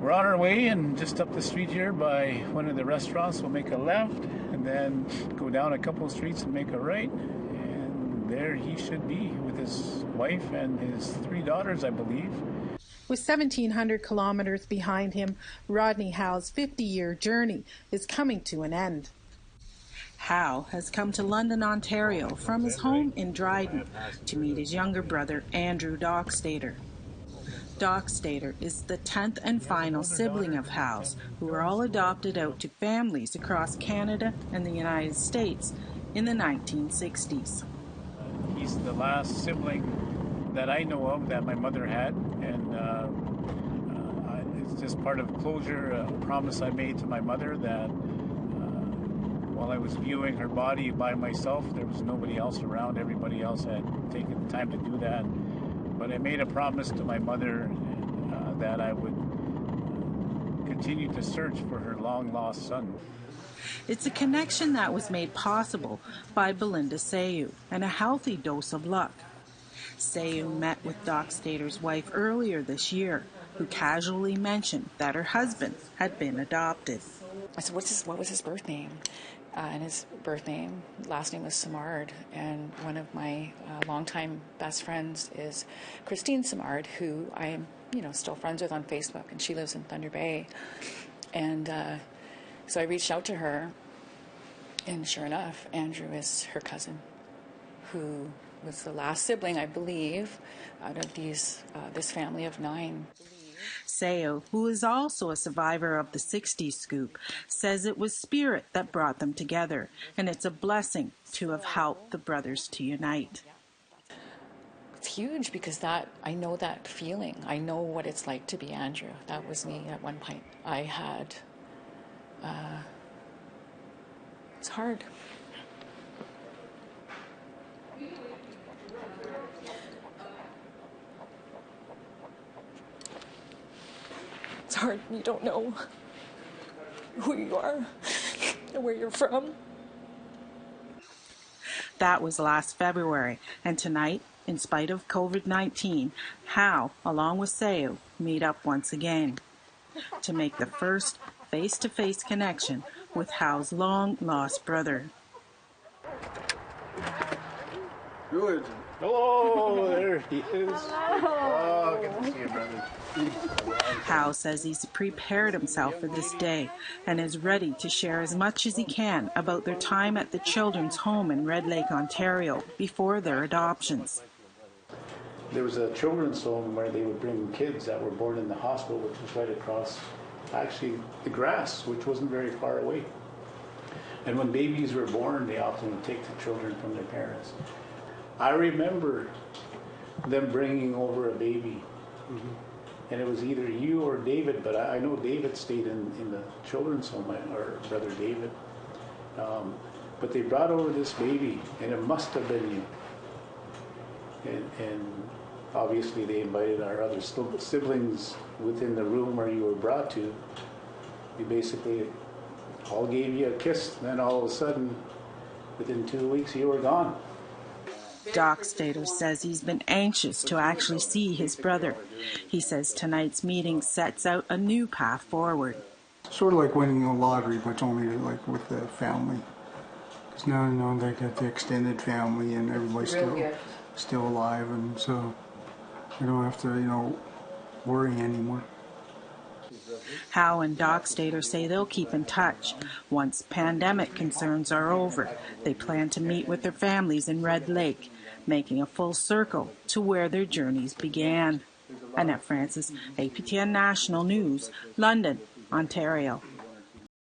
We're on our way, and just up the street here by one of the restaurants, we'll make a left and then go down a couple of streets and make a right. And there he should be with his wife and his 3 daughters, I believe. With 1,700 kilometers behind him, Rodney Howe's 50-year journey is coming to an end. Howe has come to London, Ontario from his home in Dryden to meet his younger brother, Andrew Dockstader. Dockstader is the 10th and final sibling of Howe's, who were all adopted out to families across Canada and the United States in the 1960s. He's the last sibling that I know of that my mother had, and it's just part of closure, a promise I made to my mother that while I was viewing her body by myself, there was nobody else around. Everybody else had taken the time to do that. But I made a promise to my mother that I would continue to search for her long-lost son. It's a connection that was made possible by Belinda Howe and a healthy dose of luck. Howe met with Dockstader's wife earlier this year, who casually mentioned that her husband had been adopted. I said, what was his birth name? And his birth name, last name was Simard, and one of my longtime best friends is Christine Simard, who I am, still friends with on Facebook, and she lives in Thunder Bay. And so I reached out to her, and sure enough, Andrew is her cousin, who was the last sibling, I believe, out of this family of 9. Howe, who is also a survivor of the 60s scoop, says it was spirit that brought them together, and it's a blessing to have helped the brothers to unite. It's huge because I know that feeling. I know what it's like to be Andrew. That was me at one point. I had, it's hard. It's hard when you don't know who you are and where you're from. That was last February, and tonight, in spite of COVID-19, Howe, along with Howe, meet up once again to make the first face-to-face connection with Howe's long-lost brother. Good. Hello, there he is. Oh, good to see you, brother. Howe says he's prepared himself for this day and is ready to share as much as he can about their time at the children's home in Red Lake, Ontario, before their adoptions. There was a children's home where they would bring kids that were born in the hospital, which was right across, actually, the grass, which wasn't very far away. And when babies were born, they often would take the children from their parents. I remember them bringing over a baby. Mm-hmm. And it was either you or David, but I know David stayed in the children's home, or brother David. But they brought over this baby, and it must have been you. And obviously they invited our other siblings within the room where you were brought to. They basically all gave you a kiss, and then all of a sudden, within 2 weeks, you were gone. Dockstader says he's been anxious to actually see his brother. He says tonight's meeting sets out a new path forward. Sort of like winning the lottery, but it's only like with the family. Because now they got the extended family and everybody's still alive, and so we don't have to, worry anymore. Howe and Dockstader say they'll keep in touch. Once pandemic concerns are over, they plan to meet with their families in Red Lake, making a full circle to where their journeys began. Annette Francis, APTN National News, London, Ontario.